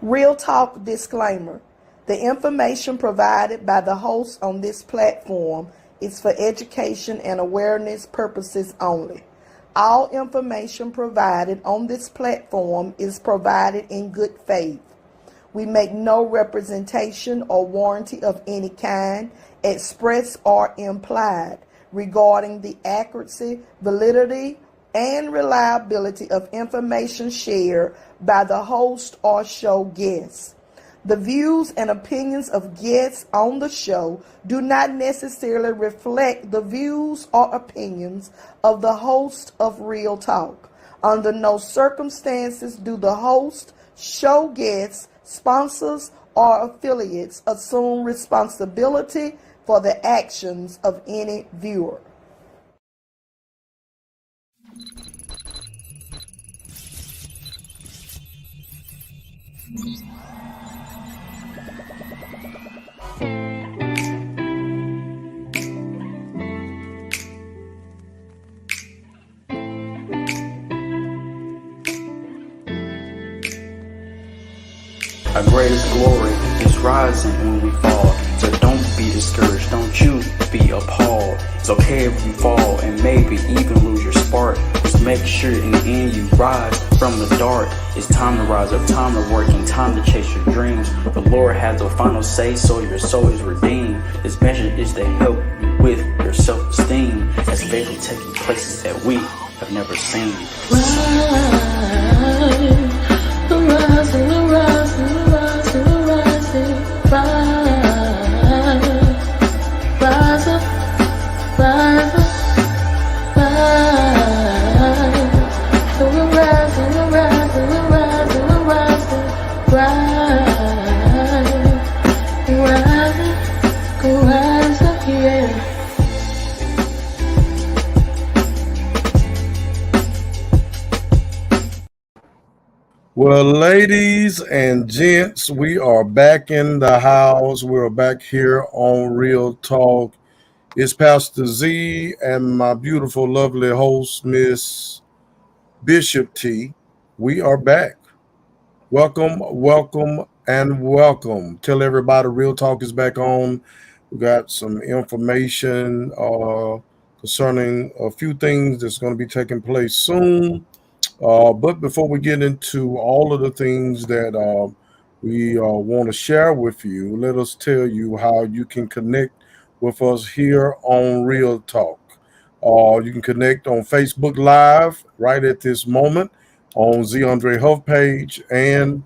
Real Talk disclaimer. The information provided by the host on this platform is for education and awareness purposes only. All information provided on this platform is provided in good faith. We make no representation or warranty of any kind, express or implied, regarding the accuracy, validity, and reliability of information shared by the host or show guests. The views and opinions of guests on the show do not necessarily reflect the views or opinions of the host of Real Talk. Under no circumstances do the host, show guests, sponsors, or affiliates assume responsibility for the actions of any viewer. Our greatest glory is rising when we fall. So don't be discouraged, don't you be appalled. It's okay if you fall and maybe even lose your spark. Just make sure in the end you rise from the dark. It's time to rise up, time to work, and time to chase your dreams. The Lord has the final say, so your soul is redeemed. This message is to help you with your self-esteem, as faith will take you places that we have never seen. Well, ladies and gents, we are back in the house. We're back here on Real Talk. It's Pastor Z and my beautiful, lovely host, Miss Bishop T. We are back. Welcome, welcome, and welcome. Tell everybody Real Talk is back on. We got some information concerning a few things that's going to be taking place soon. But before we get into all of the things that we want to share with you, let us tell you how you can connect with us here on Real Talk. You can connect on Facebook Live right at this moment on Z Andre Huff page and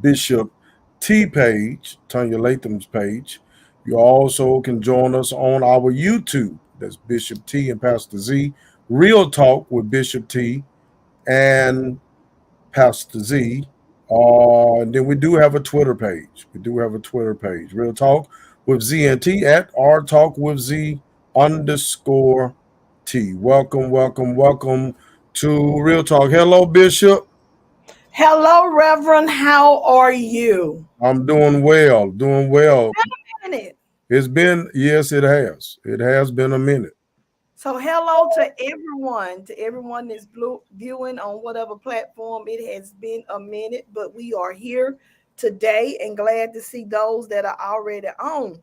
Bishop T page, Tanya Latham's page. You also can join us on our YouTube. That's Bishop T and Pastor Z. Real Talk with Bishop T and Pastor Z. And then we do have a Twitter page. Real Talk with Z and T at R Talk with Z _T. Welcome, welcome, welcome to Real Talk. Hello, Bishop. Hello, Reverend. How are you? I'm doing well, doing well. Minute. It's been, yes, it has. It has been a minute. So hello to everyone that's viewing on whatever platform. It has been a minute, but we are here today and glad to see those that are already on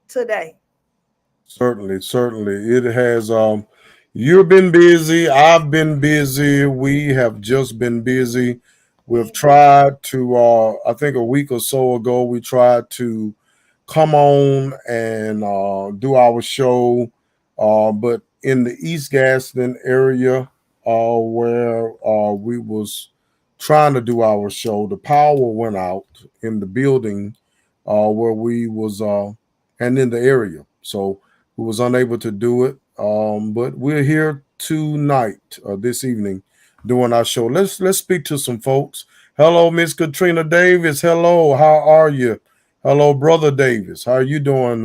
today. Certainly, certainly. It has you've been busy, I've been busy, we have just been busy. We've tried to I think a week or so ago we tried to come on and do our show, but in the East Gaston area where we was trying to do our show, the power went out in the building where we was and in the area. So we was unable to do it. But we're here tonight, this evening, doing our show. Let's speak to some folks. Hello, Miss Katrina Davis. Hello, how are you? Hello, Brother Davis. How are you doing?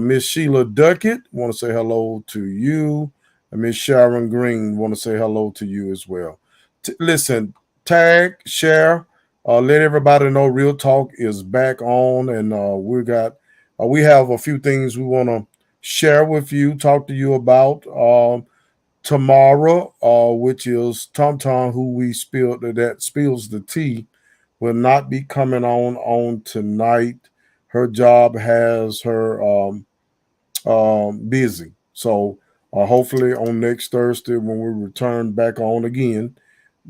Miss Sheila Duckett, want to say hello to you. And Miss Sharon Green, want to say hello to you as well. Listen, tag, share, let everybody know Real Talk is back on, and we have a few things we want to share with you, talk to you about. Tamara, which is Tom Tom, who we spilled that spills the tea, will not be coming on tonight. Her job has her busy. So hopefully on next Thursday when we return back on again,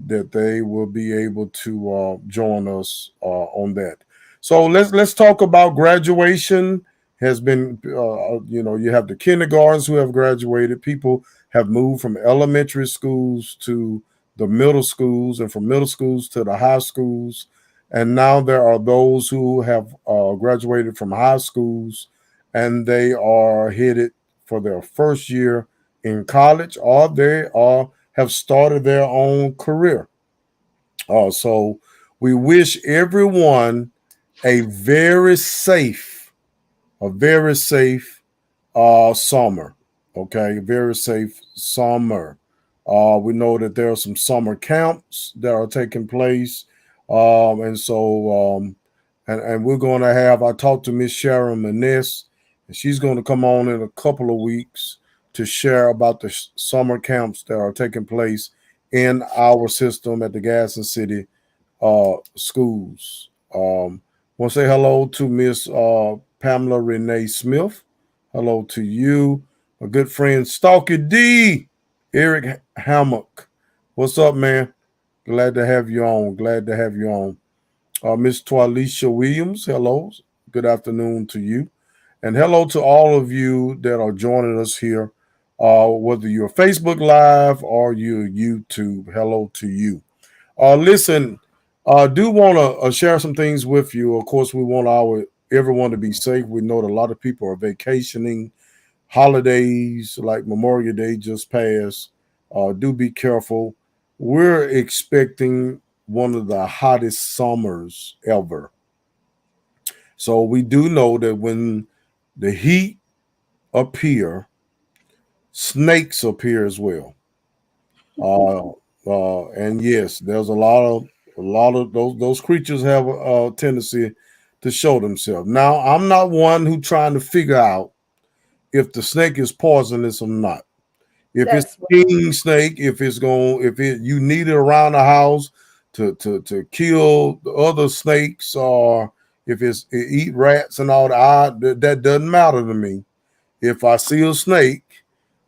that they will be able to join us on that. So let's talk about graduation. Has been you have the kindergartens who have graduated. People have moved from elementary schools to the middle schools, and from middle schools to the high schools, and now there are those who have graduated from high schools and they are headed for their first year in college, or they are have started their own career. So we wish everyone a very safe, summer. Okay, very safe summer. We know that there are some summer camps that are taking place, and so and we're going to have. I talked to Miss Sharon Maness, and she's going to come on in a couple of weeks to share about the summer camps that are taking place in our system at the Gaston City schools. Want to say hello to Miss Pamela Renee Smith. Hello to you, a good friend, Stalky D, Eric Hammock. What's up, man? Glad to have you on. Glad to have you on. Miss Twalisha Williams, hello. Good afternoon to you. And hello to all of you that are joining us here, whether you're Facebook Live or you're YouTube. Hello to you. Listen, I do want to share some things with you. Of course, we want everyone to be safe. We know that a lot of people are vacationing. Holidays like Memorial Day just passed. Do be careful. We're expecting one of the hottest summers ever. So we do know that when the heat appear, snakes appear as well. And yes, there's a lot of those creatures have a tendency to show themselves. Now, I'm not one who trying to figure out if the snake is poisonous or not. If it's That's a king snake, if you need it around the house to kill the other snakes, or if it eat rats and all that doesn't matter to me. If I see a snake,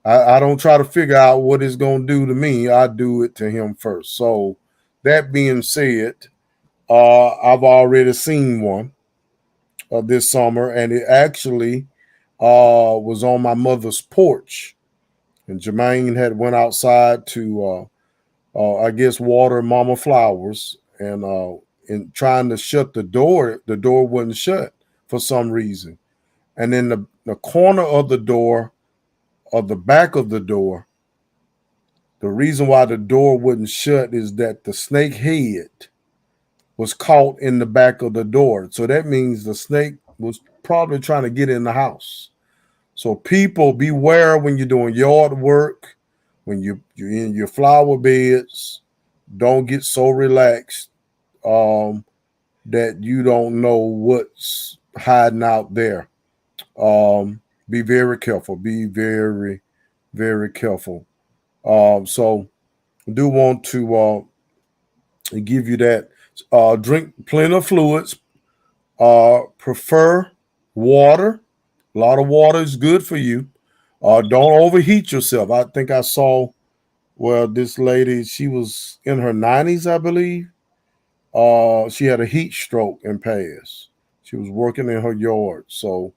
I don't try to figure out what it's going to do to me. I do it to him first. So that being said, I've already seen one this summer, and it actually was on my mother's porch. And Jermaine had went outside to, I guess, water Mama flowers, and in trying to shut the door wouldn't shut for some reason. And in the corner of the door, or the back of the door, the reason why the door wouldn't shut is that the snake head was caught in the back of the door. So that means the snake was probably trying to get in the house. So people beware when you're doing yard work, when you're in your flower beds. Don't get so relaxed that you don't know what's hiding out there. Be very careful. Be very, very careful. So I do want to give you that. Drink plenty of fluids. Prefer water. A lot of water is good for you. Don't overheat yourself. I think I saw this lady, she was in her 90s, I believe. She had a heat stroke and passed. She was working in her yard. So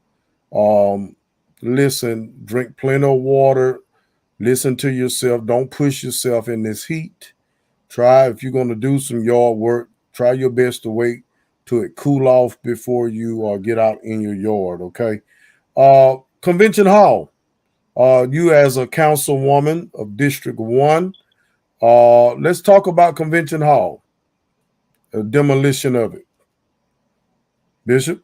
um, listen, drink plenty of water. Listen to yourself. Don't push yourself in this heat. Try, if you're going to do some yard work, try your best to wait till it cool off before you get out in your yard, okay? Convention Hall. You as a councilwoman of District 1, let's talk about Convention Hall, the demolition of it. Bishop?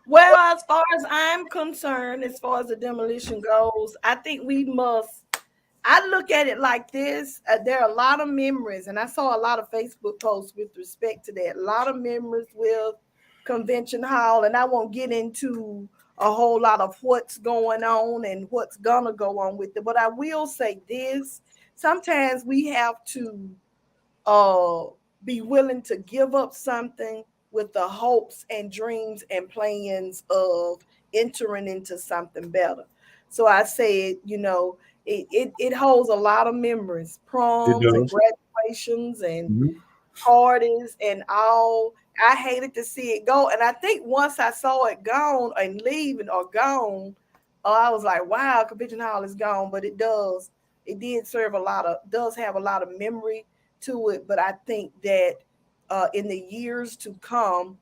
Well, as far as I'm concerned, as far as the demolition goes, I think we must. I look at it like this. There are a lot of memories, and I saw a lot of Facebook posts with respect to that. A lot of memories with Convention Hall, and I won't get into a whole lot of what's going on and what's gonna go on with it. But I will say this: sometimes we have to uh be willing to give up something with the hopes and dreams and plans of entering into something better. So I said, it holds a lot of memories, It proms and does. graduations and Mhm. parties and all. I hated to see it go. And I think once I saw it gone and leaving or gone, I was like, wow, Convention Hall is gone. But it did serve does have a lot of memory to it. But I think that in the years to come,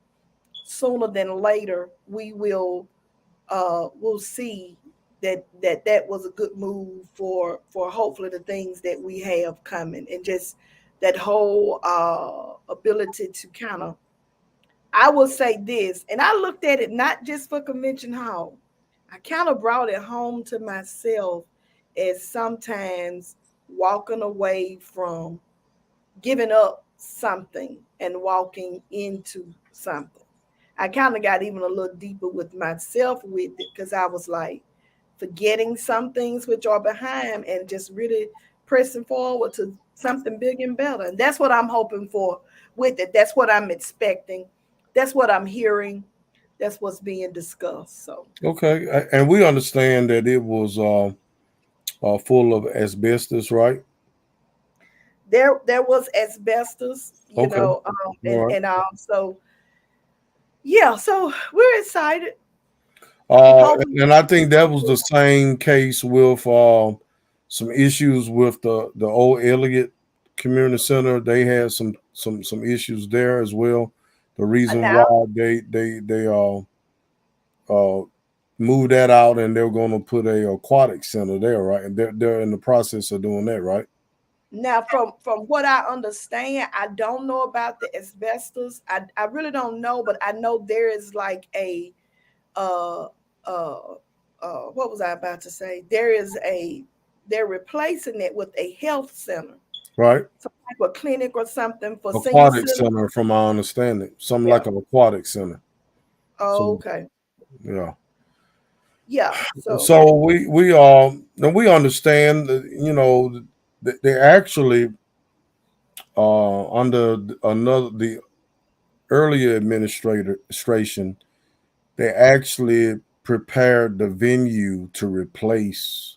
sooner than later, we'll see that was a good move for hopefully the things that we have coming, and just that whole ability to kind of, I will say this, and I looked at it not just for Convention Hall. I kind of brought it home to myself as sometimes walking away from giving up something and walking into something. I kind of got even a little deeper with myself with it, because I was like forgetting some things which are behind and just really pressing forward to something big and better. And that's what I'm hoping for with it. That's what I'm expecting. That's what I'm hearing. That's what's being discussed. So Okay, and we understand that it was full of asbestos, right? there was asbestos, Okay, and all right. also, yeah. So we're excited. Hopefully, And I think that was the same case with some issues with the old Elliott Community Center. They had some issues there as well. The reason now why they moved that out, and they're going to put a aquatic center there, right? And they're in the process of doing that, right? Now, from what I understand, I don't know about the asbestos. I really don't know, but I know there is like a uh uh what was I about to say? They're replacing it with a health center, Right. some type of clinic or something for senior Aquatic citizens. center, from my understanding, something Yeah. like an aquatic center. Oh, So okay. yeah. Yeah. So So we understand that, they actually under the earlier administration, they actually prepared the venue to replace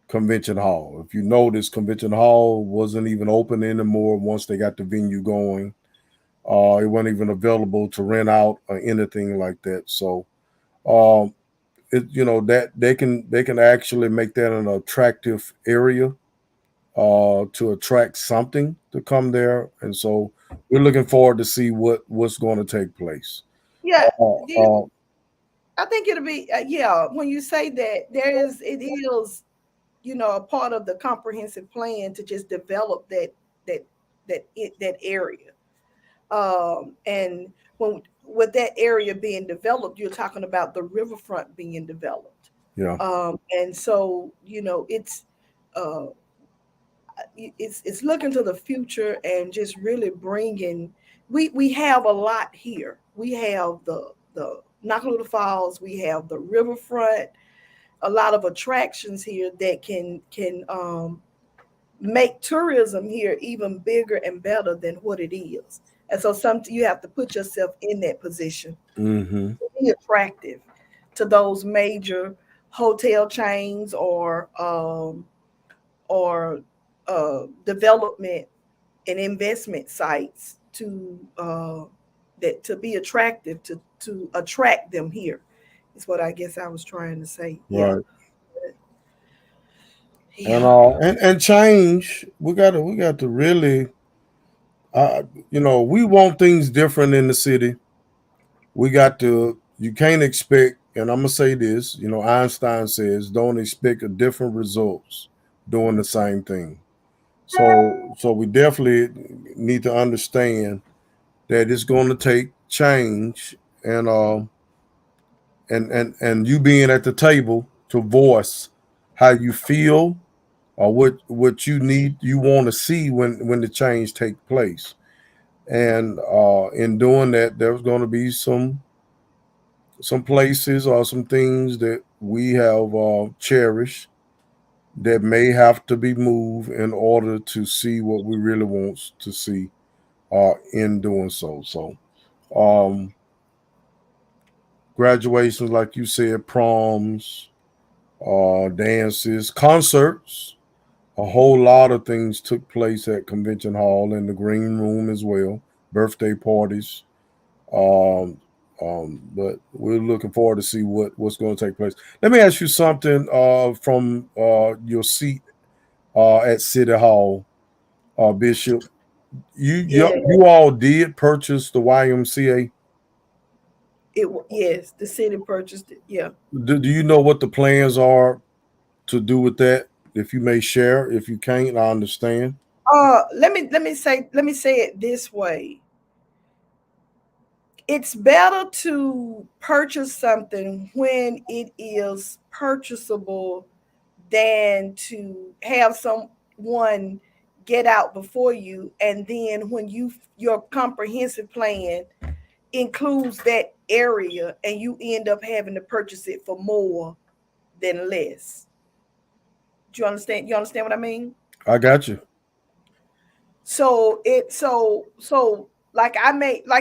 Convention Hall. If you notice, Convention Hall wasn't even open anymore once they got the venue going. It wasn't even available to rent out or anything like that. So um, that they can actually make that an attractive area to attract something to come there, and so we're looking forward to see what's going to take place. yeah, Uh, uh, I think it'll be yeah. When you say that, it is, a part of the comprehensive plan to just develop that that area. And when with that area being developed, you're talking about the riverfront being developed. yeah, And so, uh, it's looking to the future and just really bringing. We have a lot here. We have the Nakalula Falls. We have the riverfront. A lot of attractions here that can make tourism here even bigger and better than what it is. And so you have to put yourself in that position hmm to be attractive to those major hotel chains or development and investment sites to be attractive to attract them here. Is what I guess I was trying to say. Yeah. right. And Yeah. change. We got to really, we want things different in the city. We got to. You can't expect, and I'm gonna say this. Einstein says, "Don't expect a different results doing the same thing." So we definitely need to understand that it's going to take change, and you being at the table to voice how you feel, or what you want to see when the change take place. And in doing that, there's going to be some places or some things that we have cherished that may have to be moved in order to see what we really want to see in doing so. So, graduations, like you said, proms, dances, concerts, a whole lot of things took place at Convention Hall in the green room as well, birthday parties. Um, but we're looking forward to see what's going to take place. Let me ask you something from your seat at City Hall, Bishop. Yeah, You all did purchase the YMCA. yes, the city purchased it. Yeah. Do you know what the plans are to do with that? If you may share, if you can't, I understand. Let me say it this way. It's better to purchase something when it is purchasable than to have someone get out before you, and then when your comprehensive plan includes that area and you end up having to purchase it for more than less. Do you understand what I mean? I got you. So like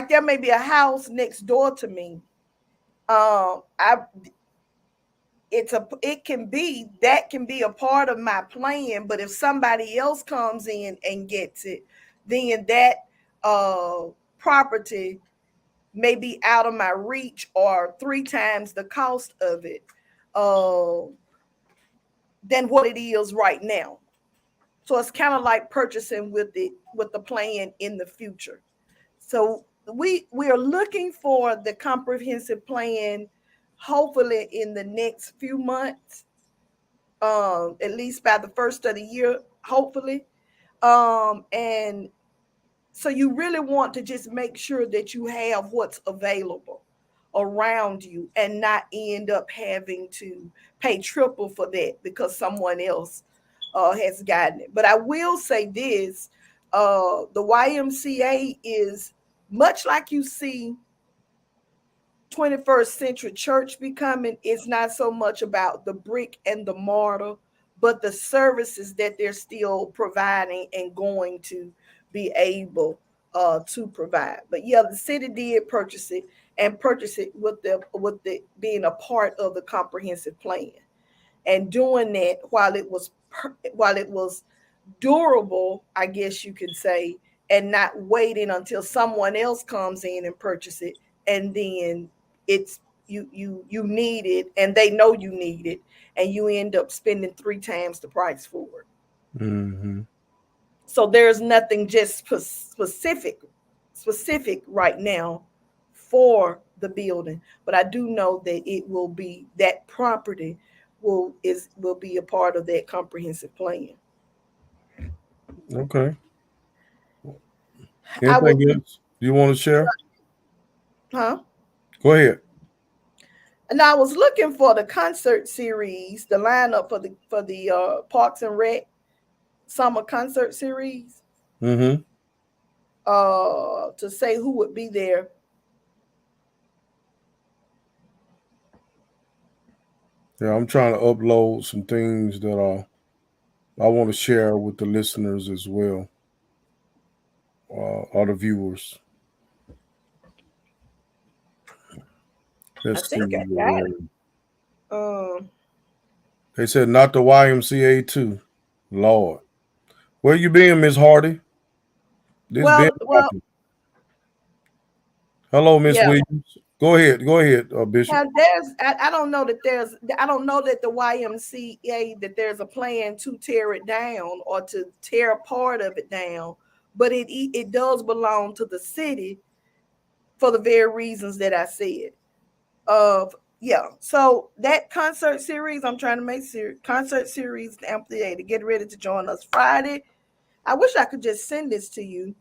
there may be a house next door to me. I it can be a part of my plan, but if somebody else comes in and gets it, then that property may be out of my reach or 3 times the cost of it uh, than what it is right now. So it's kind of like purchasing with the plan in the future. So we are looking for the comprehensive plan, hopefully in the next few months, at least by the first of the year, hopefully. And so you really want to just make sure that you have what's available around you and not end up having to pay triple for that because someone else has gotten it. But I will say this, the YMCA is much like you see 21st century church becoming. It's not so much about the brick and the mortar, but the services that they're still providing and going to be able to provide. But yeah, the city did purchase it and purchase it with the being a part of the comprehensive plan and doing that while it was durable, I guess you could say, and not waiting until someone else comes in and purchase it, and then it's you need it, and they know you need it, and you end up spending 3 times the price for it. Mm-hmm. So there's nothing just specific right now for the building, but I do know that it will be that property will be a part of that comprehensive plan. Okay. I would, Anything else you want to share? huh? Go ahead. And I was looking for the concert series, the lineup for the Parks and Rec summer concert series. Mm-hmm. To say who would be there. Yeah, I'm trying to upload some things that I want to share with the listeners as well, or the viewers. I Let's see. think I got it. They said not the YMCA too. Lord, where you been, Miss Hardy? This been Well, hello, Miss yeah. Williams. Go ahead, Bishop. Now I don't know that the YMCA that there's a plan to tear it down or to tear a part of it down, but it does belong to the city for the very reasons that I said. Yeah, so that concert series, I'm trying to make concert series, the amphitheater, get ready to join us Friday. I wish I could just send this to you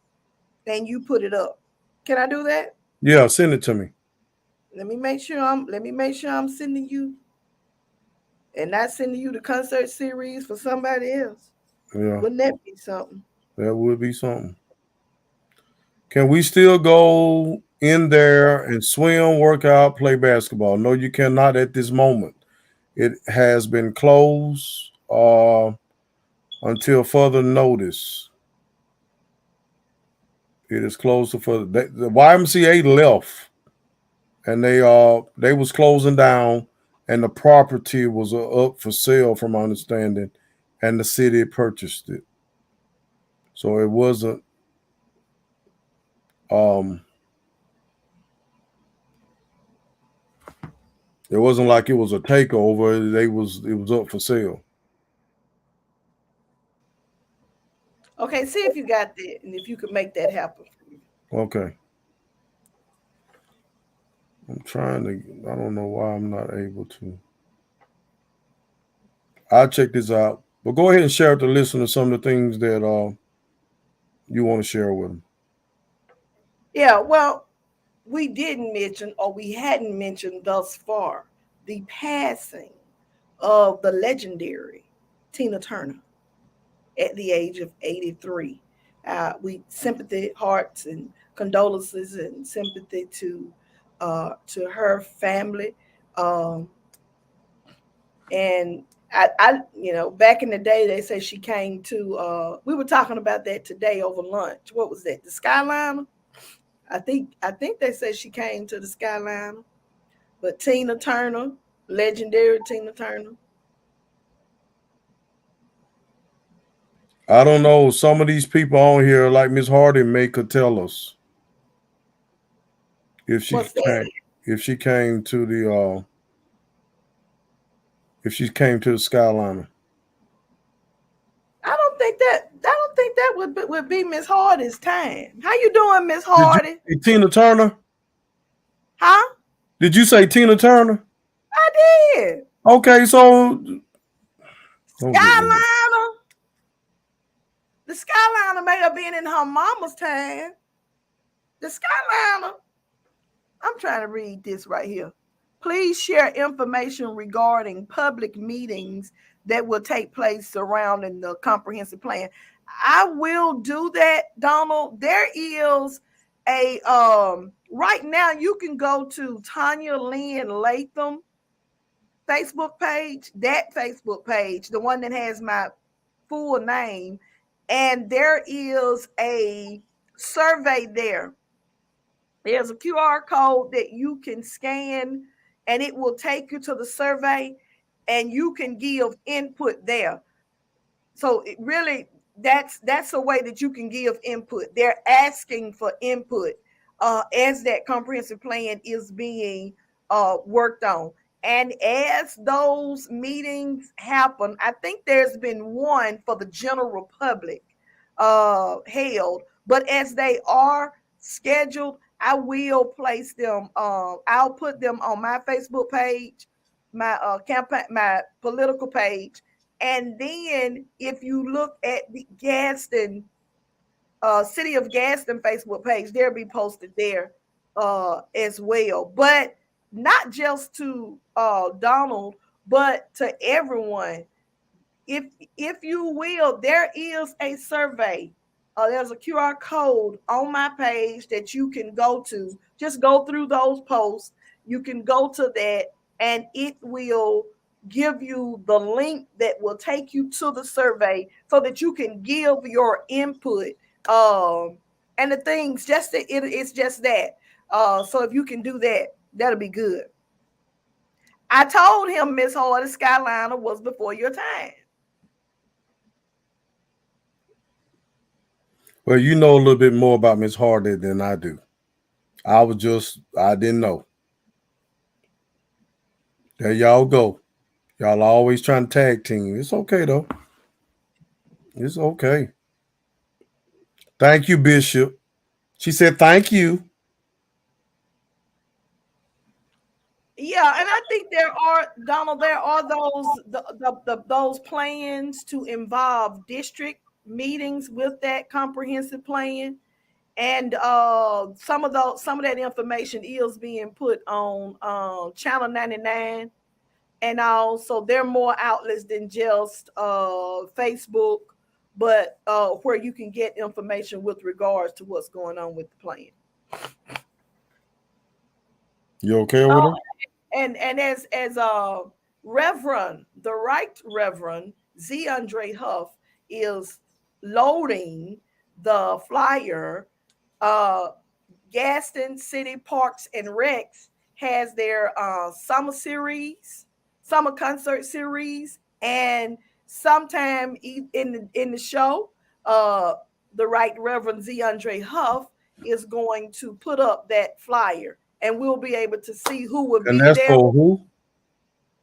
and you put it up. Can I do that? Yeah, send it to me. Let me make sure I'm sending you and not sending you the concert series for somebody else. Yeah, Wouldn't that be something? that would be something. Can we still go in there and swim, work out, play basketball. No, you cannot at this moment. It has been closed until further notice. It is closed to further. The YMCA left, and they was closing down, and the property was up for sale, from my understanding, and the city purchased it. So it wasn't. It wasn't like it was a takeover. It was up for sale. Okay, see if you got that and if you could make that happen. Okay. I'm trying to. I don't know why I'm not able to. I'll check this out. But go ahead and share with the listener some of the things that you want to share with them. Yeah, well, we didn't mention, or we hadn't mentioned thus far, the passing of the legendary Tina Turner at the age of 83. We sympathy, hearts, and condolences, and sympathy to her family. Um, and back in the day, they say she came to. We were talking about that today over lunch. What was that? The Skyliner. I think they said she came to the Skyliner. But Tina Turner, legendary Tina Turner. I don't know. Some of these people on here, like Miss Hardy, could tell us if she What's came, that? if she came to the Skyliner. I don't think that would be Miss Hardy's time. How you doing, Miss Did you Hardy? say Tina Turner? Huh? Did you say Tina Turner? I did. Okay, so Skyliner. The Skyliner may have been in her mama's time. The Skyliner. I'm trying to read this right here. Please share information regarding public meetings that will take place surrounding the comprehensive plan. I will do that, Donald. There is a right now you can go to Tanya Lynn Latham Facebook page, that Facebook page, the one that has my full name, and there is a survey there. There's a QR code that you can scan and it will take you to the survey and you can give input there. So it really that's a way that you can give input. They're asking for input as that comprehensive plan is being worked on. And as those meetings happen, I think there's been one for the general public held, but as they are scheduled, I will place them. I'll put them on my Facebook page, my campaign, my political page, and then if you look at the Gaston, City of Gaston Facebook page, they'll be posted there as well. But not just to Donald, but to everyone. If you will, there is a survey. There's a QR code on my page that you can go to. Just go through those posts. You can go to that, and it will give you the link that will take you to the survey so that you can give your input. And the things, just that it's just that. So if you can do that, that'll be good. I told him Miss Hardy Skyliner was before your time. well, you know a little bit more about Miss Hardy than I do. I didn't know. There y'all go. Y'all always trying to tag team. It's okay though. It's okay. Thank you, Bishop. She said thank you. Yeah, and I think Donald, there are those plans to involve district meetings with that comprehensive plan, and some of that information is being put on Channel 99, and also there are more outlets than just Facebook, but where you can get information with regards to what's going on with the plan. You okay with Oh, it? and as Reverend, the Right Reverend Z. Andre Huff is loading the flyer, uh, Gaston City Parks and Recs has their summer concert series, and sometime in the show, uh, the Right Reverend Z. Andre Huff is going to put up that flyer, and we'll be able to see who will And be that's there. for who?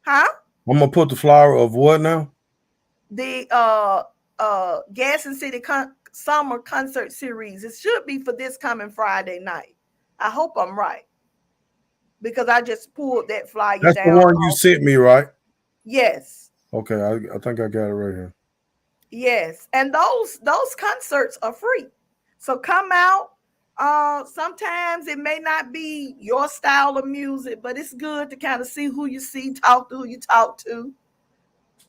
Huh? I'm gonna put the flyer of what now? The Gaston City Summer Concert Series. It should be for this coming Friday night. I hope I'm right, because I just pulled that flyer That's the down. one you sent me, right? Yes, Okay, I think I got it right here. yes, and those concerts are free. So come out. Sometimes it may not be your style of music, but it's good to kind of see who you see, talk to who you talk to.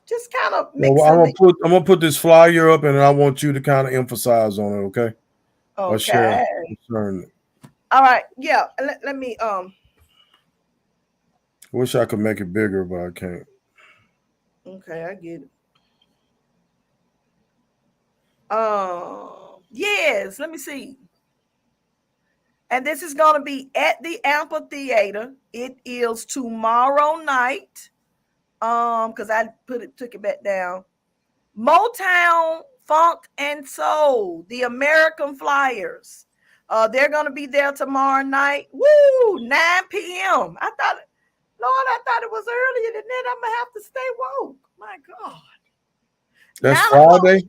Just kind of Well, mixing the. I'm gonna put this flyer up, and I want you to kind of emphasize on it, okay? Or share Okay. concerning it. All right. Yeah. Let me Wish I could make it bigger, but I can't. Okay, I get it. Yes, let me see. And this is going to be at the amphitheater. It is tomorrow night. Because I took it back down. Motown, Funk, and Soul, the American Flyers. They're going to be there tomorrow night. Woo! 9 p.m. Lord, I thought it was earlier than that. I'm gonna have to stay woke. My God. That's 9 o'clock. Friday.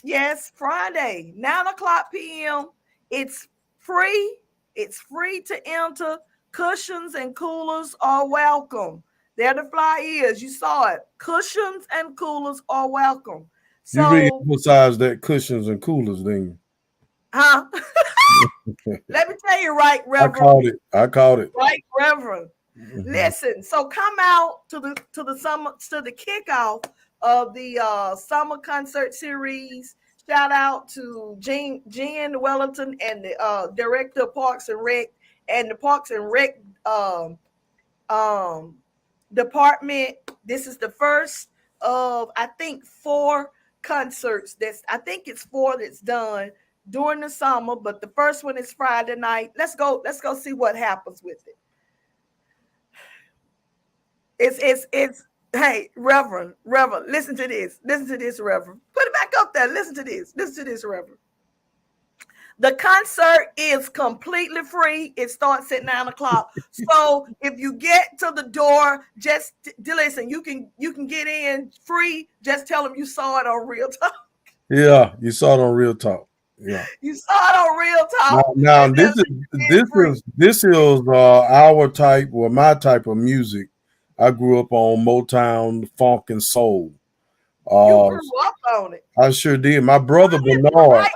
Yes, Friday, 9 o'clock p.m. It's free. It's free to enter. Cushions and coolers are welcome. There the flyers. You saw it. Cushions and coolers are welcome. You So, re-emphasize that cushions and coolers, then huh? Let me tell you, right, I Reverend. caught it. I caught it. Right, Reverend. Mhm. Listen, so come out to the summer, to the kickoff of the summer concert series. Shout out to Jen Wellington and the director of Parks and Rec, and the Parks and Rec um, department. This is the first of, I think, 4 concerts. I think it's 4 that's done during the summer, but the first one is Friday night. Let's go see what happens with it. It's hey, Reverend, listen to this, Reverend. Put it back up there. Listen to this, Reverend. The concert is completely free. It starts at 9 o'clock. So if you get to the door, just listen. You can get in free. Just tell them you saw it on Real Talk. Yeah, you saw it on Real Talk. Yeah. You saw it on Real Talk. Now And this is our type or my type of music. I grew up on Motown, funk, and soul. you Uh, grew up on it. I sure did. My brother What is Bernard. right,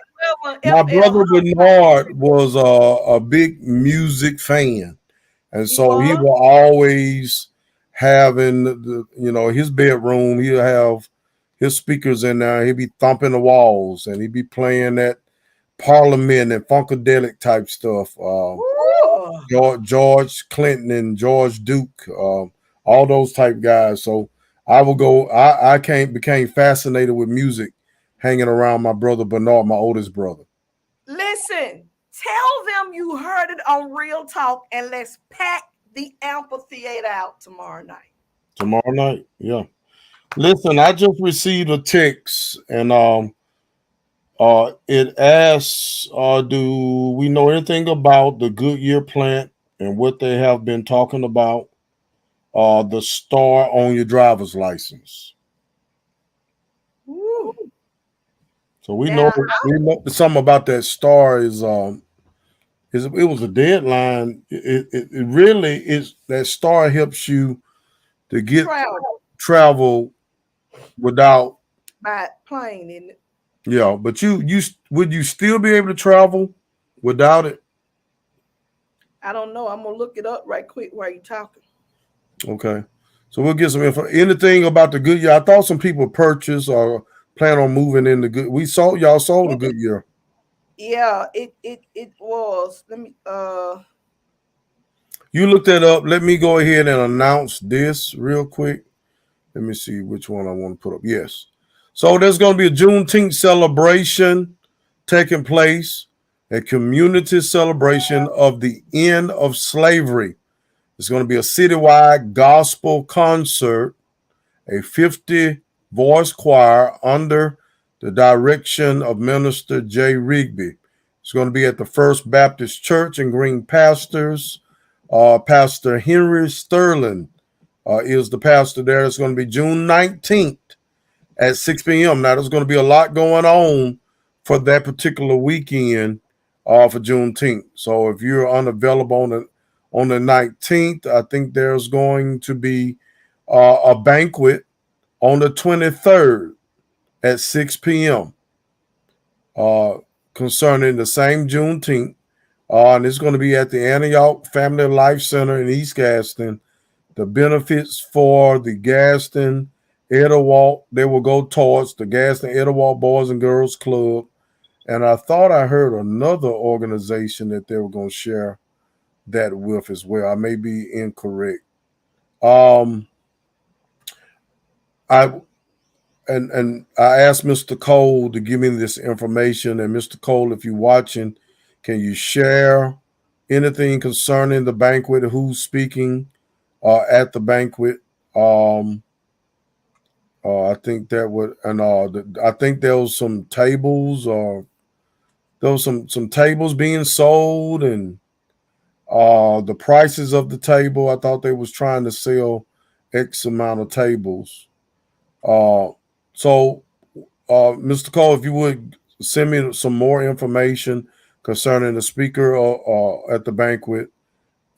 Reverend My F.L. brother Bernard was a big music fan, and He so he was. will always have in his bedroom. He'll have his speakers in there. He'll be thumping the walls, and he'd be playing that Parliament and funkadelic type stuff. George Clinton and George Duke, all those type guys. So I will go. Became fascinated with music, hanging around my brother Bernard, my oldest brother. Listen, tell them you heard it on Real Talk, and let's pack the amphitheater out tomorrow night. Tomorrow night, yeah. Listen, I just received a text, and it asks, do we know anything about the Goodyear plant and what they have been talking about? The star on your driver's license. Woo. So we Now, know something about that star is it was a deadline. It really is, that star helps you to get travel without by plane, isn't it? Yeah, but you would you still be able to travel without it? I don't know. I'm gonna look it up right quick while you're talking. Okay, so we'll get some info. Anything about the Goodyear? I thought some people purchased or plan on moving in the good. Y'all sold the Goodyear. Yeah, it was. Let me You look that up. Let me go ahead and announce this real quick. Let me see which one I want to put up. Yes. So there's going to be a Juneteenth celebration taking place, a community celebration of the end of slavery. It's going to be a citywide gospel concert, a 50 voice choir under the direction of Minister Jay Rigby. It's going to be at the First Baptist Church in Green Pastures. Pastor Henry Sterling is the pastor there. It's going to be June 19th at 6 p.m. Now, there's going to be a lot going on for that particular weekend for Juneteenth. So if you're unavailable on the 19th, I think there's going to be a banquet on the 23rd at 6 p.m. Concerning the same Juneteenth. And it's going to be at the Antioch Family Life Center in East Gaston. The benefits for the Gaston Etowah, they will go towards the Gaston Etowah Boys and Girls Club. And I thought I heard another organization that they were going to share that with as well. I may be incorrect. I asked Mr. Cole to give me this information. And Mr. Cole, if you're watching, can you share anything concerning the banquet? Who's speaking at the banquet? I think that would, and I think there was some tables, there was some tables being sold, and the prices of the table. I thought they was trying to sell X amount of tables. So, Mr. Cole, if you would send me some more information concerning the speaker at the banquet,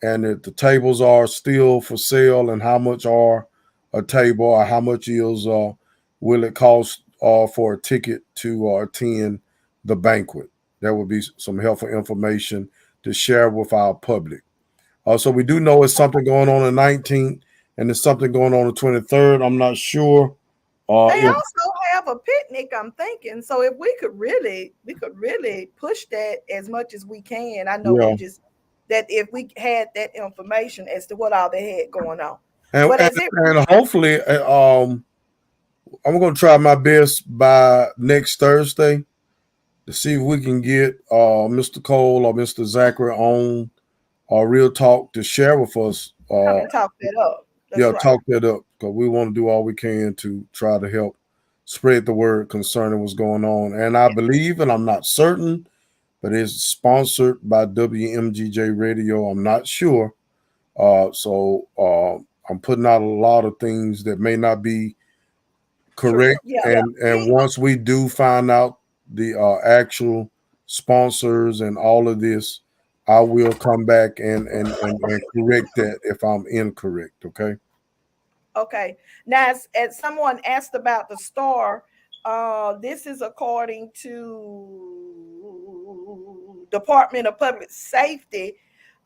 and if the tables are still for sale, and how much are a table, or how much will it cost for a ticket to attend the banquet. That would be some helpful information to share with our public. So we do know it's something going on the 19th, and there's something going on the 23rd. I'm not sure. They also have a picnic, I'm thinking. So if we could really push that as much as we can. I know we just that if we had that information as to what all they had going on. And hopefully, I'm going to try my best by next Thursday to see if we can get Mr. Cole or Mr. Zachary on Real Talk to share with us. Come and talk that up. Talk that up, because we want to do all we can to try to help spread the word concerning what's going on. And I believe, and I'm not certain, but it's sponsored by WMGJ Radio. I'm not sure. So I'm putting out a lot of things that may not be correct. And once we do find out the actual sponsors and all of this, I will come back and correct that if I'm incorrect. Okay. Okay. Now, as someone asked about the star, this is according to Department of Public Safety.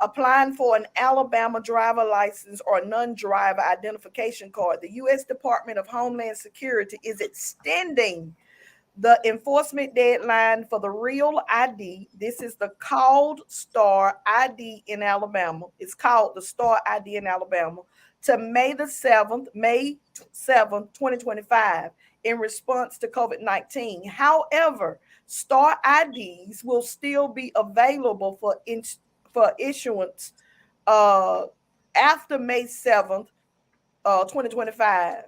Applying for an Alabama driver license or non-driver identification card, the U.S. Department of Homeland Security is extending the enforcement deadline for the Real ID. This is the called Star ID in Alabama. It's called the Star ID in Alabama to May 7th, 2025, in response to COVID-19. However, Star IDs will still be available for issuance after May 7th, 2025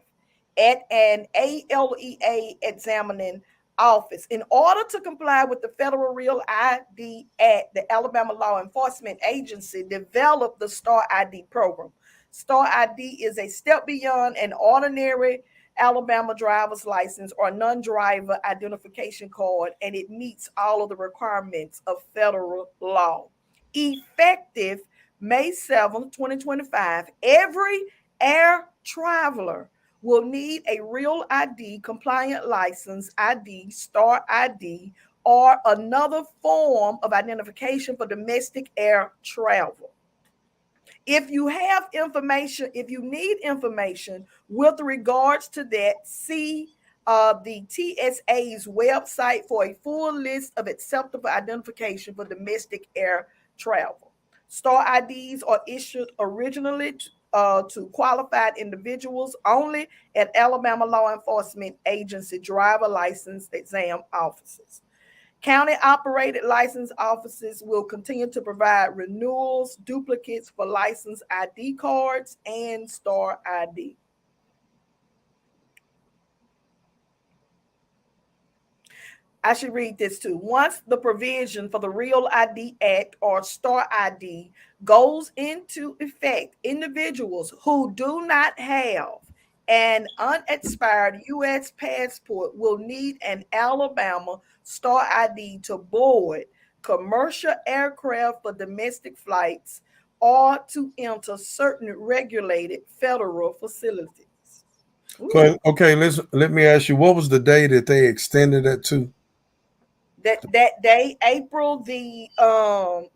at an ALEA examining office. In order to comply with the Federal Real ID Act, the Alabama Law Enforcement Agency developed the Star ID program. Star ID is a step beyond an ordinary Alabama driver's license or non-driver identification card, and it meets all of the requirements of federal law. Effective May 7th, 2025, every air traveler will need a Real ID compliant license, ID, Star ID, or another form of identification for domestic air travel. If you have information, if you need information with regards to that, see the TSA's website for a full list of acceptable identification for domestic air travel. Star IDs are issued originally to qualified individuals only at Alabama law enforcement agency driver license exam offices. County operated license offices will continue to provide renewals, duplicates for license ID cards, and Star ID. I should read this too. Once the provision for the Real ID Act or Star ID goes into effect, individuals who do not have an unexpired U.S. passport will need an Alabama Star ID to board commercial aircraft for domestic flights or to enter certain regulated federal facilities. Okay, let me ask you, what was the day that they extended it to? That day, April the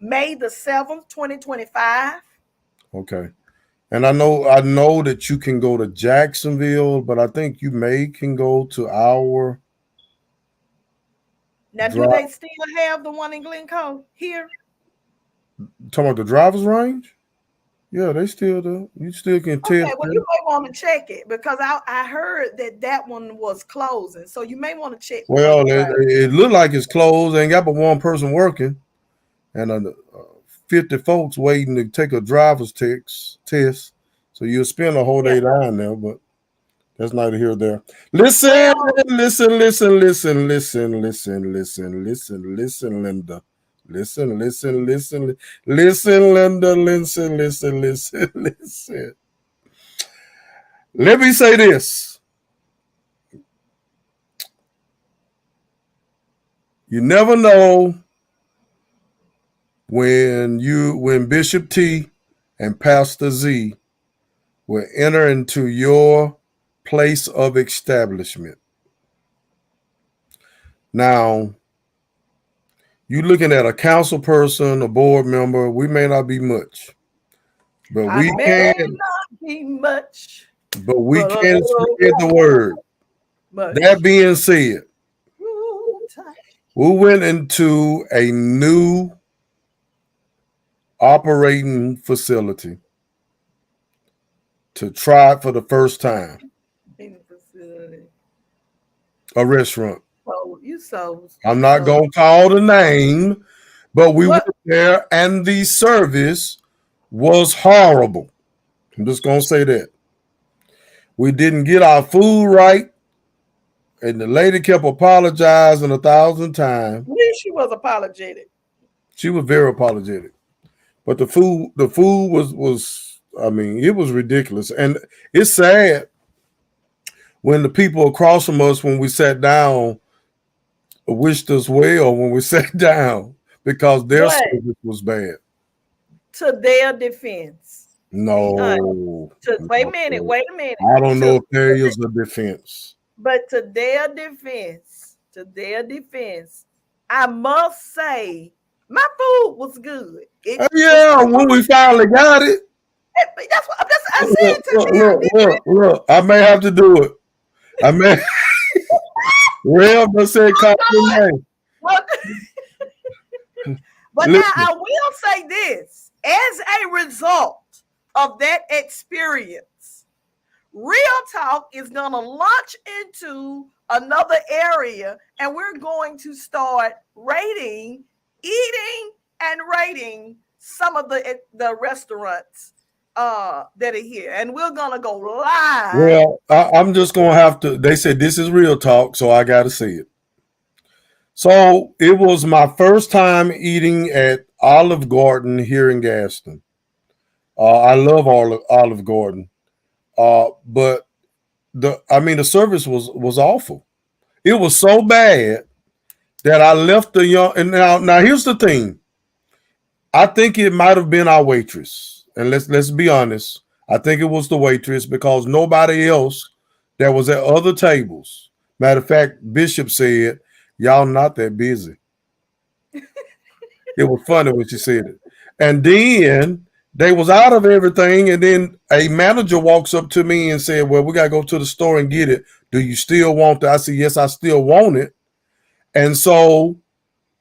May the 7th, 2025. Okay. And I know that you can go to Jacksonville, but I think you can go to our Now, do they still have the one in Glencoe here? talking about the driver's range? Yeah, they still do. You still can test. Okay, well, you may want to check it because I heard that one was closing. So you may want to check. Well, it looked like it's closed. Ain't got but one person working, and 50 folks waiting to take a driver's test. So you'll spend a whole day down there, but that's neither here nor there. Listen, listen, Linda. Listen, Linda, listen. Let me say this. You never know when Bishop T and Pastor Z will enter into your place of establishment. Now, you looking at a council person, a board member, we may not be much, but we can spread the word. That being said, we went into a new operating facility to try it for the first time. A restaurant. I'm not going to call the name, but we were there and the service was horrible. I'm just going to say that. We didn't get our food right, and the lady kept apologizing 1,000 times. She was apologetic. She was very apologetic. But the food was I mean, it was ridiculous. And it's sad when the people across from us, when we sat down, wished us well when we sat down because their service was bad. To their defense. No. Wait a minute. I don't know if there is a defense. But to their defense, I must say my food was good. When we finally got it. That's what I said to you. Look, I may have to do it. I may. Rev just said call your name. But now I will say this: as a result of that experience, Real Talk is going to launch into another area, and we're going to start eating and rating some of the restaurants that are here, and we're gonna go live. Well, I'm just gonna have to. They said this is Real Talk, so I got to see it. So it was my first time eating at Olive Garden here in Gaston. I love Olive Garden, but the service was awful. It was so bad that I left the young. And now here's the thing. I think it might have been our waitress. And let's be honest. I think it was the waitress because nobody else that was at other tables. Matter of fact, Bishop said, y'all not that busy. It was funny when she said it. And then they was out of everything. And then a manager walks up to me and said, well, we got to go to the store and get it. Do you still want that? I said, yes, I still want it. And so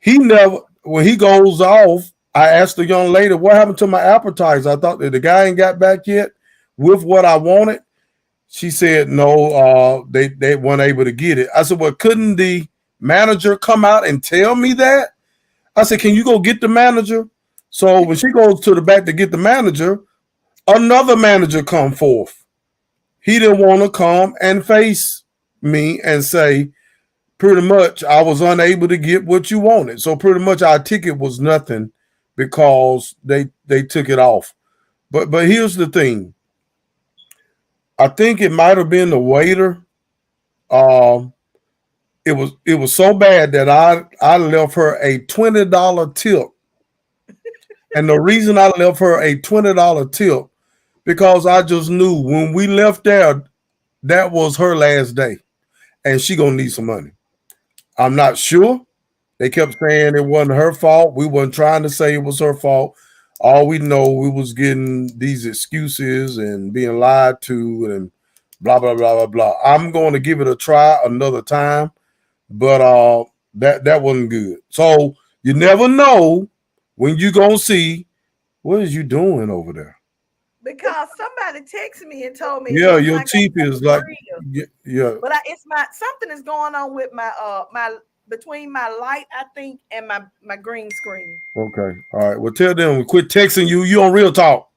when he goes off, I asked the young lady, what happened to my appetizer? I thought that the guy ain't got back yet with what I wanted. She said, no, they weren't able to get it. I said, well, couldn't the manager come out and tell me that? I said, can you go get the manager? So when she goes to the back to get the manager, another manager come forth. He didn't want to come and face me and say, pretty much, I was unable to get what you wanted. So pretty much our ticket was nothing because they took it off. But here's the thing. I think it might have been the waiter. It was so bad that I left her a $20 tip. And the reason I left her a $20 tip, because I just knew when we left there, that was her last day. And she gonna need some money. I'm not sure. They kept saying it wasn't her fault. We weren't trying to say it was her fault. All we know, we was getting these excuses and being lied to and blah, blah, blah, blah, blah. I'm going to give it a try another time, but that wasn't good. So you never know when you're going to see, what is you doing over there? Because somebody texted me and told me. Yeah, your teeth is like, yeah. But something is going on with my between my light, I think, and my green screen. Okay, all right. Well, tell them quit texting you. You on Real Talk.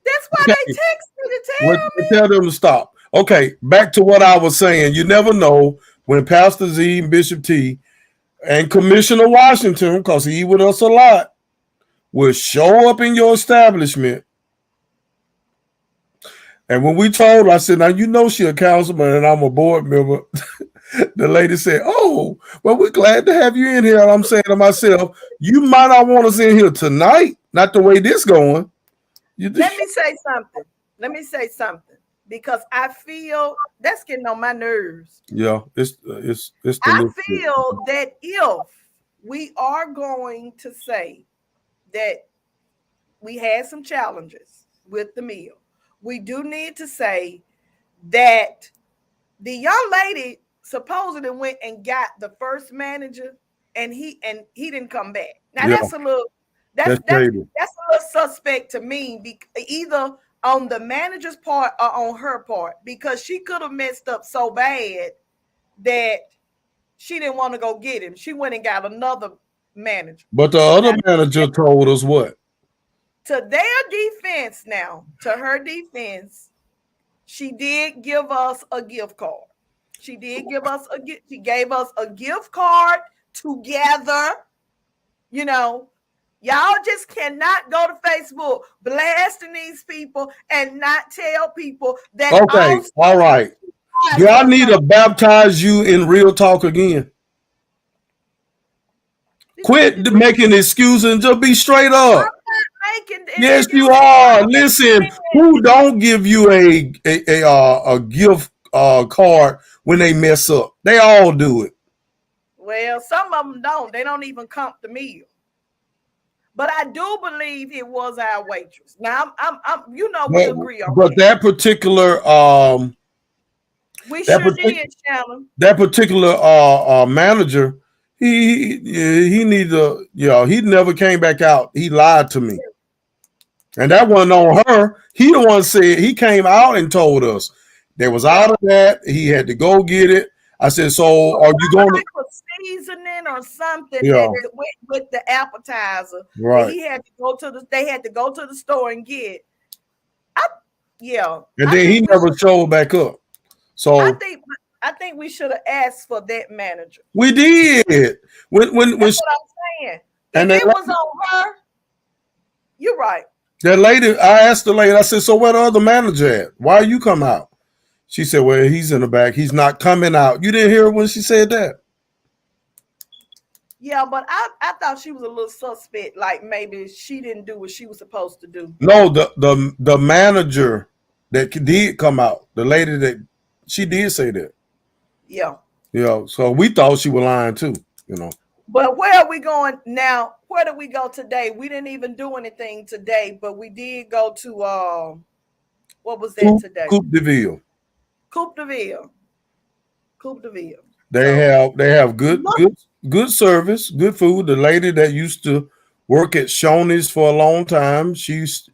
That's why they text me to tell me. Tell them to stop. Okay, back to what I was saying. You never know when Pastor Z and Bishop T and Commissioner Washington, because he with us a lot, will show up in your establishment. And when we told her, I said, now you know she a councilman and I'm a board member. The lady said, oh, well, we're glad to have you in here. And I'm saying to myself, you might not want us in here tonight, not the way this going. Let me say something. Because I feel that's getting on my nerves. Yeah, it's I feel that if we are going to say that we had some challenges with the meal, we do need to say that the young lady supposedly went and got the first manager and he didn't come back. Now that's a little suspect to me, either on the manager's part or on her part, because she could have messed up so bad that she didn't want to go get him. She went and got another manager. But the other manager told us what? To her defense, she did give us a gift card. She gave us a gift card together. You know, y'all just cannot go to Facebook blasting these people and not tell people that. Okay, all right. Do I need to baptize you in Real Talk again? Quit making excuses and just be straight up. Yes, you are. Listen, who don't give you a gift card when they mess up? They all do it. Well, some of them don't. They don't even comp the meal. But I do believe it was our waitress. Now, we agree on. But that particular we sure did, Shannon. That particular manager, he need to, he never came back out. He lied to me. And that wasn't on her. He the one said, he came out and told us there was out of that. He had to go get it. I said, so are you going to seasoning or something that went with the appetizer? Right. They had to go to the store and get. And then he never showed back up. So I think we should have asked for that manager. We did. When that's what I'm saying. And if it was on her, you're right. That lady, I asked the lady, I said, so where the other manager at? Why you come out? She said, well, he's in the back. He's not coming out. You didn't hear her when she said that? Yeah, but I thought she was a little suspect. Like maybe she didn't do what she was supposed to do. No, the manager that did come out, the lady that she did say that. Yeah. Yeah. So we thought she was lying too, But where are we going now? Where did we go today? We didn't even do anything today, but we did go to what was that today? Coupe de Ville. They have good service, good food. The lady that used to work at Shoney's for a long time. She's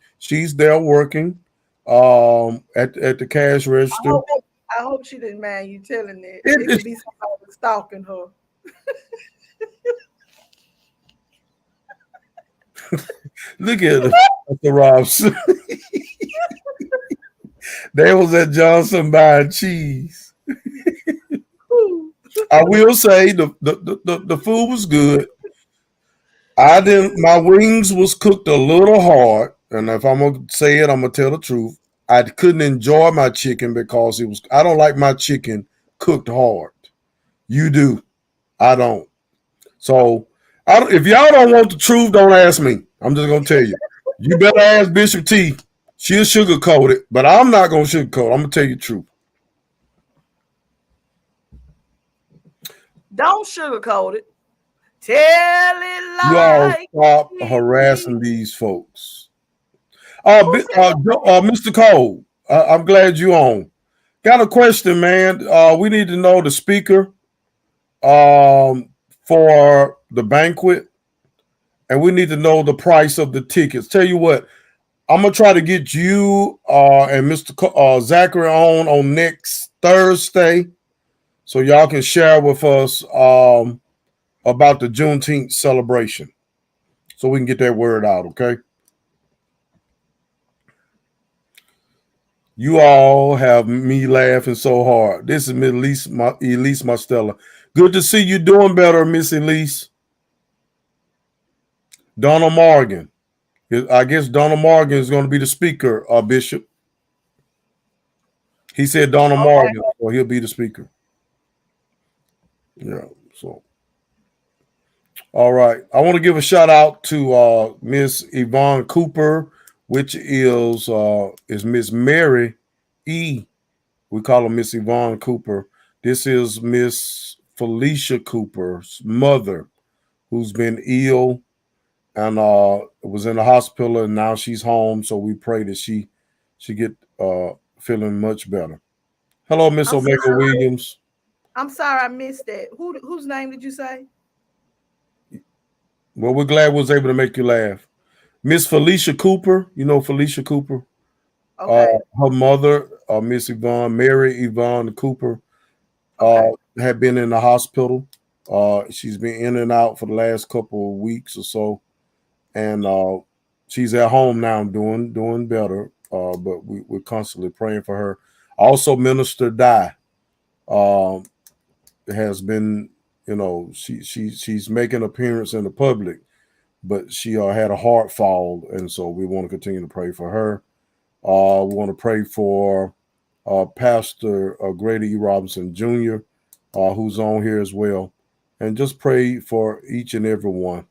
there working at the cash register. I hope she didn't mind you telling that. It could be somebody stalking her. Look at the Robson. They was at Johnson buying cheese. I will say the food was good. My wings was cooked a little hard, and if I'm gonna say it, I'm gonna tell the truth. I couldn't enjoy my chicken because I don't like my chicken cooked hard. You do. I don't. So if y'all don't want the truth, don't ask me. I'm just gonna tell you. You better ask Bishop T. She'll sugarcoat it, but I'm not gonna sugarcoat it. I'm gonna tell you the truth. Don't sugarcoat it. Tell it like you all stop harassing these folks. Mr. Cole, I'm glad you're on. Got a question, man. We need to know the speaker for the banquet, and we need to know the price of the tickets. Tell you what, I'm gonna try to get you and Mr. Zachary on next Thursday, so y'all can share with us about the Juneteenth celebration, so we can get that word out. Okay. You all have me laughing so hard. This is Miss Elise Mastella. Good to see you doing better, Miss Elise. Donald Morgan. I guess Donald Morgan is going to be the speaker, Bishop. He said Donald Morgan, so he'll be the speaker. Yeah, so. All right. I want to give a shout out to Miss Yvonne Cooper, which is Miss Mary E. We call her Miss Yvonne Cooper. This is Miss Felicia Cooper's mother, who's been ill and was in the hospital, and now she's home. So we pray that she get feeling much better. Hello, Miss Omega Williams. I'm sorry I missed that. Whose name did you say? Well, we're glad we was able to make you laugh. Miss Felicia Cooper, you know Felicia Cooper. Okay. Her mother, Miss Yvonne, Mary Yvonne Cooper, had been in the hospital. She's been in and out for the last couple of weeks or so, and she's at home now, doing better. But we're constantly praying for her. Also, Minister Di has been, she's making an appearance in the public, but she had a heart fall, and so we want to continue to pray for her. We want to pray for Pastor Grady E. Robinson Jr., who's on here as well, and just pray for each and every one.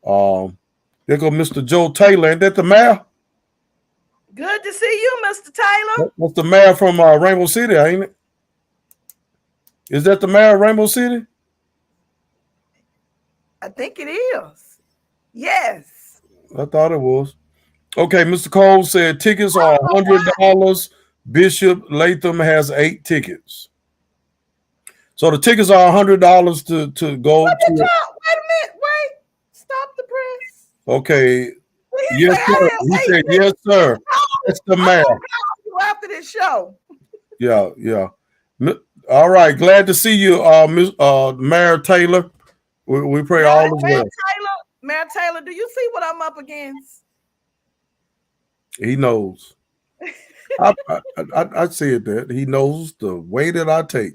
There go Mr. Joe Taylor. Ain't that the mayor? Good to see you, Mr. Taylor. That's the mayor from Rainbow City, ain't it? Is that the mayor of Rainbow City? I think it is. Yes. I thought it was. Okay, Mr. Cole said tickets are $100. Bishop Latham has 8 tickets. So the tickets are $100 to go. Wait a minute. Wait. Stop the press. Okay. Yes, sir. He said, yes, sir. That's the mayor. After this show. Yeah. All right. Glad to see you, Mayor Taylor. We pray all is well. Mayor Taylor, do you see what I'm up against? He knows. I said that. He knows the way that I take.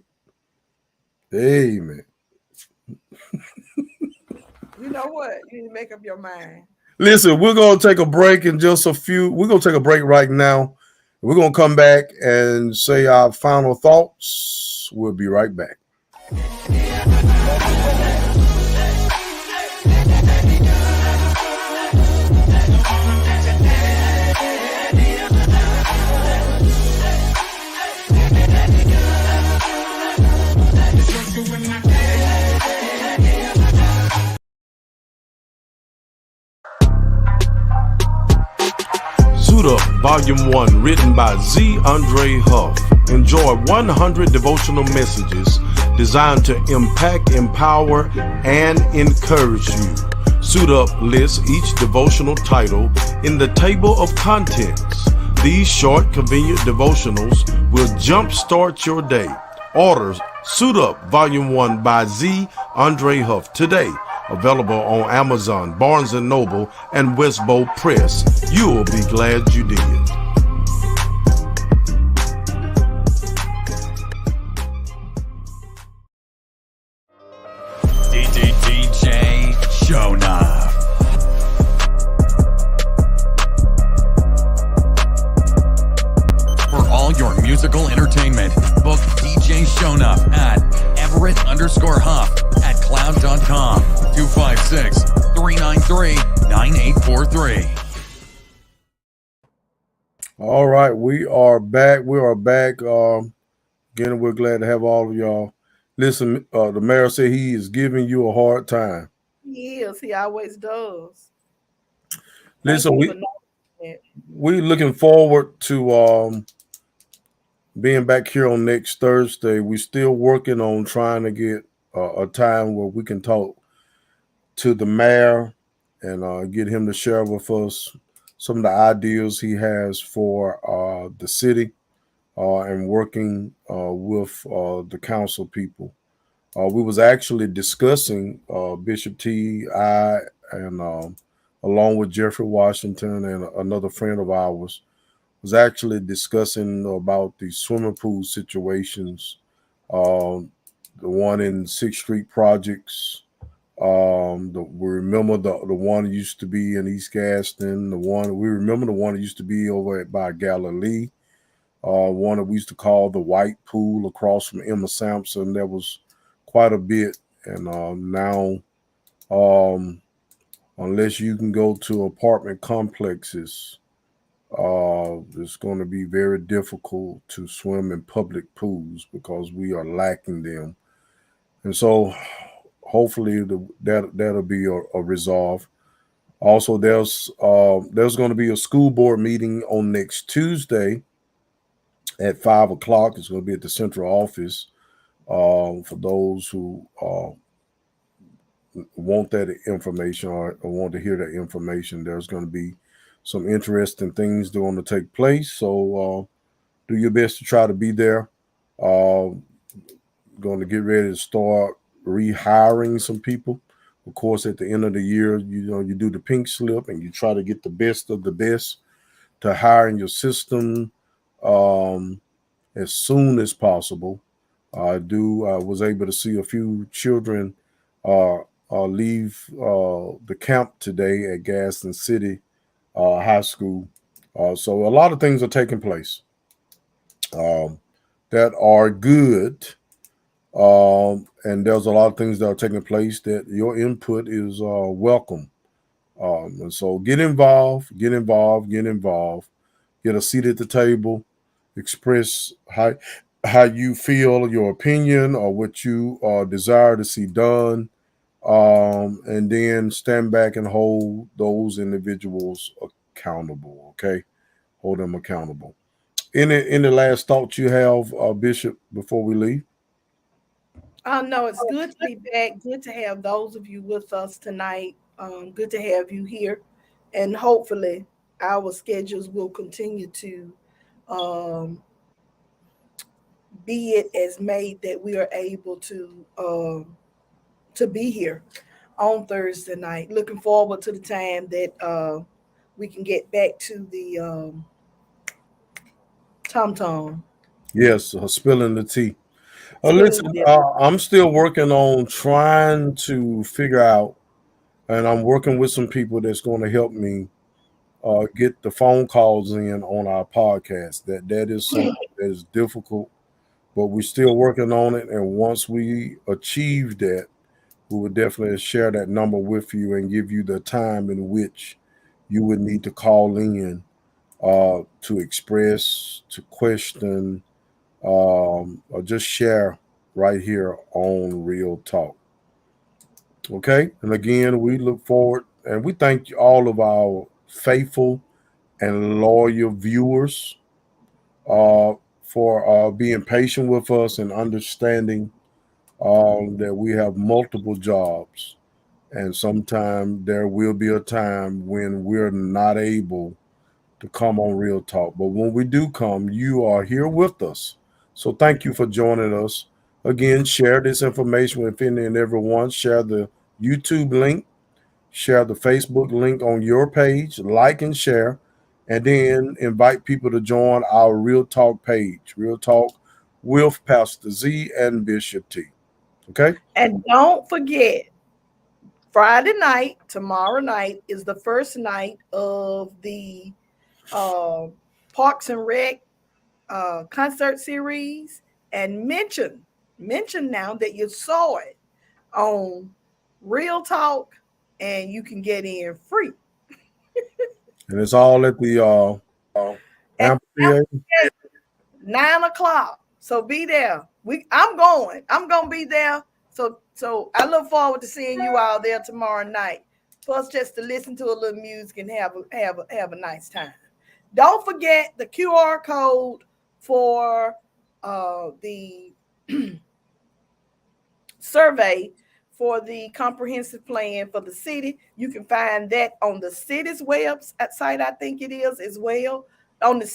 Amen. You know what? You need to make up your mind. Listen, we're going to take a break in just a few. We're going to take a break right now. We're going to come back and say our final thoughts. We'll be right back. Suit Up, Volume 1, written by Z. Andre Huff. Enjoy 100 devotional messages designed to impact, empower, and encourage you. Suit Up lists each devotional title in the table of contents. These short, convenient devotionals will jumpstart your day. Order Suit Up Volume 1 by Z. Andre Huff today. Available on Amazon, Barnes & Noble, and Westbow Press. You'll be glad you did. DJ Shonuff. For all your musical entertainment, book DJ Shonuff at Everett_Huff at cloud.com 256-393-9843. All right, we are back. Again, we're glad to have all of y'all. Listen, the mayor said he is giving you a hard time. He is. He always does. Listen, we're looking forward to being back here on next Thursday. We're still working on trying to get a time where we can talk to the mayor and get him to share with us some of the ideas he has for the city and working with the council people. We was actually discussing Bishop T, I, and along with Jeffrey Washington and another friend of ours, was actually discussing about the swimming pool situations, the one in 6th Street projects. We remember the one that used to be in East Gaston. We remember the one that used to be over by Galilee. One that we used to call the White Pool across from Emma Sampson. There was quite a bit, and now, unless you can go to apartment complexes, it's going to be very difficult to swim in public pools because we are lacking them. And so hopefully that'll be a resolve. Also, there's going to be a school board meeting on next Tuesday at 5:00. It's going to be at the central office. For those who want that information or want to hear that information, there's going to be some interesting things that are going to take place. So do your best to try to be there. Going to get ready to start rehiring some people. Of course, at the end of the year, you do the pink slip and you try to get the best of the best to hire in your system as soon as possible. I was able to see a few children leave the camp today at Gaston City High School. So a lot of things are taking place that are good. And there's a lot of things that are taking place that your input is welcome. And so get involved, get a seat at the table, express how you feel, your opinion, or what you desire to see done, and then stand back and hold those individuals accountable. Okay, hold them accountable. Any last thoughts you have, Bishop, before we leave? No, it's good to be back. Good to have those of you with us tonight. Good to have you here, and hopefully our schedules will continue to be it as made that we are able to be here on Thursday night. Looking forward to the time that we can get back to the tom-tom. Yes, spilling the tea. Listen, I'm still working on trying to figure out, and I'm working with some people that's going to help me get the phone calls in on our podcast. That is something that is difficult, but we're still working on it. And once we achieve that, we would definitely share that number with you and give you the time in which you would need to call in to express, to question, or just share right here on Real Talk. Okay, and again, we look forward and we thank all of our faithful and loyal viewers for being patient with us and understanding that we have multiple jobs And sometime there will be a time when we're not able to come on Real Talk. But when we do come, you are here with us. So thank you for joining us. Again, share this information with any and everyone. Share the YouTube link. Share the Facebook link on your page. Like and share. And then invite people to join our Real Talk page. Real Talk with Pastor Z and Bishop T. Okay? And don't forget, Friday night, tomorrow night, is the first night of the Parks and Rec concert series. And mention now that you saw it on Real Talk, and you can get in free. And it's all at the amphitheater. 9:00. So be there. I'm gonna be there. So I look forward to seeing you all there tomorrow night. Plus, just to listen to a little music and have a nice time. Don't forget the QR code for the survey for the comprehensive plan for the city. You can find that on the city's website, I think it is, as well. On the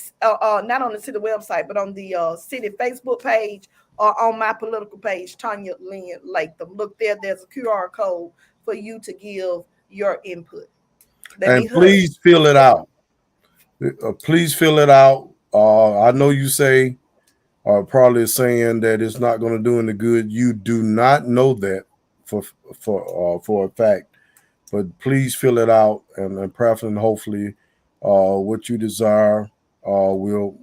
not on the city website, but on the city Facebook page, or on my political page, Tanya Lynn Latham. Look there. There's a QR code for you to give your input. And please fill it out. Please fill it out. I know you say, probably saying that it's not going to do any good. You do not know that for a fact, but please fill it out, and preferably, hopefully, what you desire you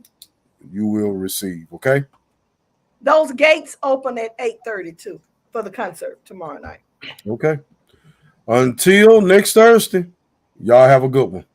will receive. Okay. Those gates open at 8:32 for the concert tomorrow night. Okay. Until next Thursday, y'all have a good one.